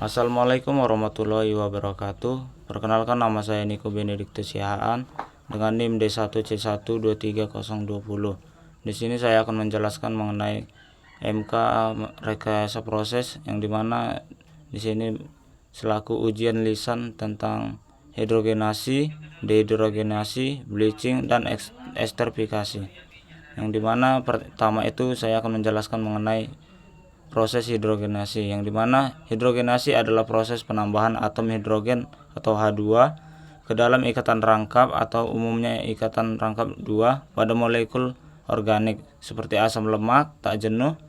Assalamualaikum warahmatullahi wabarakatuh. Perkenalkan, nama saya Niko Benediktus Sihaan dengan NIM D1C1230020. Di sini saya akan menjelaskan mengenai MK rekayasa proses, yang dimana di sini selaku ujian lisan tentang hidrogenasi, dehidrogenasi, bleaching, dan esterifikasi. Yang dimana pertama itu saya akan menjelaskan mengenai proses hidrogenasi, yang dimana hidrogenasi adalah proses penambahan atom hidrogen atau H2 ke dalam ikatan rangkap atau umumnya ikatan rangkap 2 pada molekul organik seperti asam lemak tak jenuh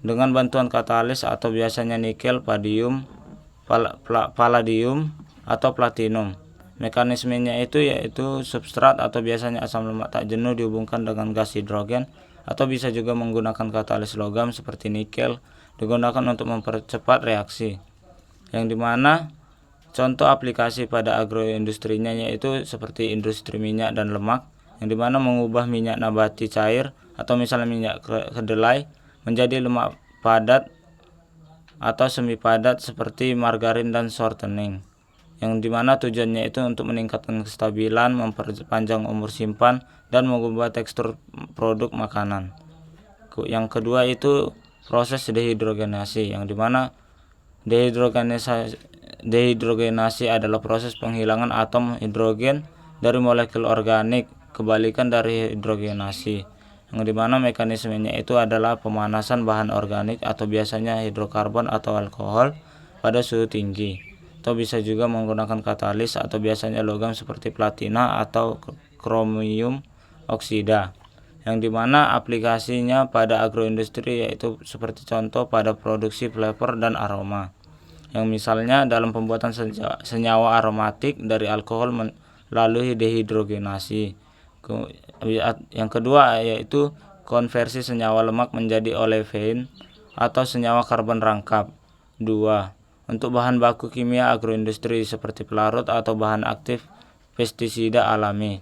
dengan bantuan katalis atau biasanya nikel, palladium atau platinum. Mekanismenya itu yaitu substrat atau biasanya asam lemak tak jenuh dihubungkan dengan gas hidrogen, atau bisa juga menggunakan katalis logam seperti nikel digunakan untuk mempercepat reaksi. Yang dimana contoh aplikasi pada agroindustrinya yaitu seperti industri minyak dan lemak, yang dimana mengubah minyak nabati cair atau misalnya minyak kedelai menjadi lemak padat atau semi padat seperti margarin dan shortening, yang dimana tujuannya itu untuk meningkatkan kestabilan, memperpanjang umur simpan, dan mengubah tekstur produk makanan. Yang kedua itu proses dehidrogenasi, yang dimana dehidrogenasi adalah proses penghilangan atom hidrogen dari molekul organik, kebalikan dari hidrogenasi, yang dimana mekanismenya itu adalah pemanasan bahan organik atau biasanya hidrokarbon atau alkohol pada suhu tinggi, atau bisa juga menggunakan katalis atau biasanya logam seperti platina atau kromium oksida, yang dimana aplikasinya pada agroindustri yaitu seperti contoh pada produksi flavor dan aroma, yang misalnya dalam pembuatan senyawa aromatik dari alkohol melalui dehidrogenasi. Yang kedua yaitu konversi senyawa lemak menjadi olefin atau senyawa karbon rangkap 2 untuk bahan baku kimia agroindustri seperti pelarut atau bahan aktif pestisida alami.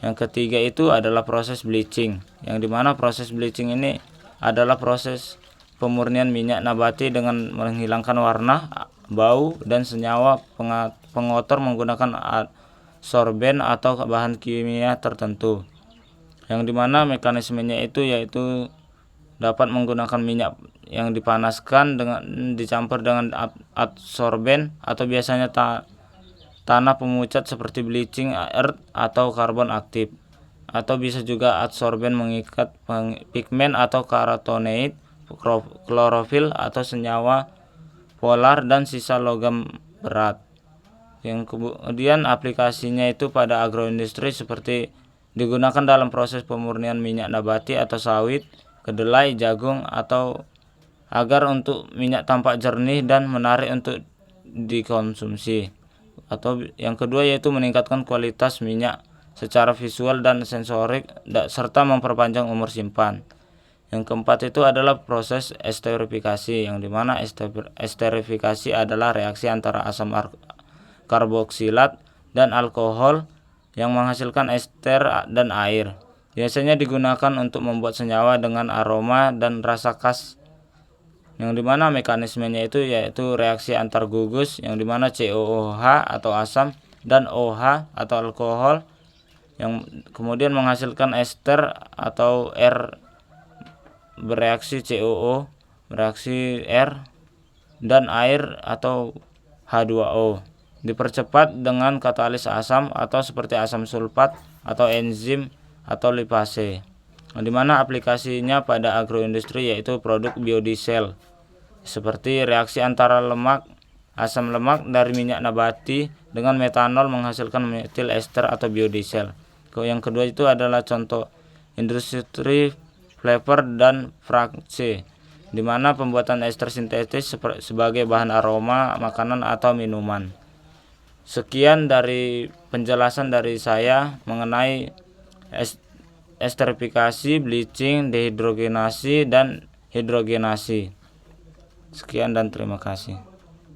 Yang ketiga itu adalah proses bleaching, yang dimana proses bleaching ini adalah proses pemurnian minyak nabati dengan menghilangkan warna, bau, dan senyawa pengotor menggunakan sorben atau bahan kimia tertentu, yang dimana mekanismenya itu yaitu dapat menggunakan minyak yang dipanaskan dengan dicampur dengan adsorben atau biasanya tanah pemucat seperti bleaching earth atau karbon aktif, atau bisa juga adsorben mengikat pigmen atau carotenoid, klorofil atau senyawa polar dan sisa logam berat. Yang kemudian aplikasinya itu pada agroindustri seperti digunakan dalam proses pemurnian minyak nabati atau sawit, kedelai, jagung, atau agar untuk minyak tampak jernih dan menarik untuk dikonsumsi. Atau yang kedua yaitu meningkatkan kualitas minyak secara visual dan sensorik serta memperpanjang umur simpan. Yang keempat itu adalah proses esterifikasi, yang dimana esterifikasi adalah reaksi antara asam karboksilat dan alkohol yang menghasilkan ester dan air. Biasanya digunakan untuk membuat senyawa dengan aroma dan rasa khas, yang dimana mekanismenya itu yaitu reaksi antar gugus, yang dimana COOH atau asam dan OH atau alkohol yang kemudian menghasilkan ester atau R bereaksi COO, bereaksi R dan air atau H2O, dipercepat dengan katalis asam atau seperti asam sulfat atau enzim atau lipase, di mana aplikasinya pada agroindustri yaitu produk biodiesel seperti reaksi antara asam lemak dari minyak nabati dengan metanol menghasilkan metil ester atau biodiesel. Yang kedua itu adalah contoh industri flavor dan fragrance, di mana pembuatan ester sintetis sebagai bahan aroma makanan atau minuman. Sekian dari penjelasan dari saya mengenai esterifikasi, bleaching, dehidrogenasi, dan hidrogenasi. Sekian dan terima kasih.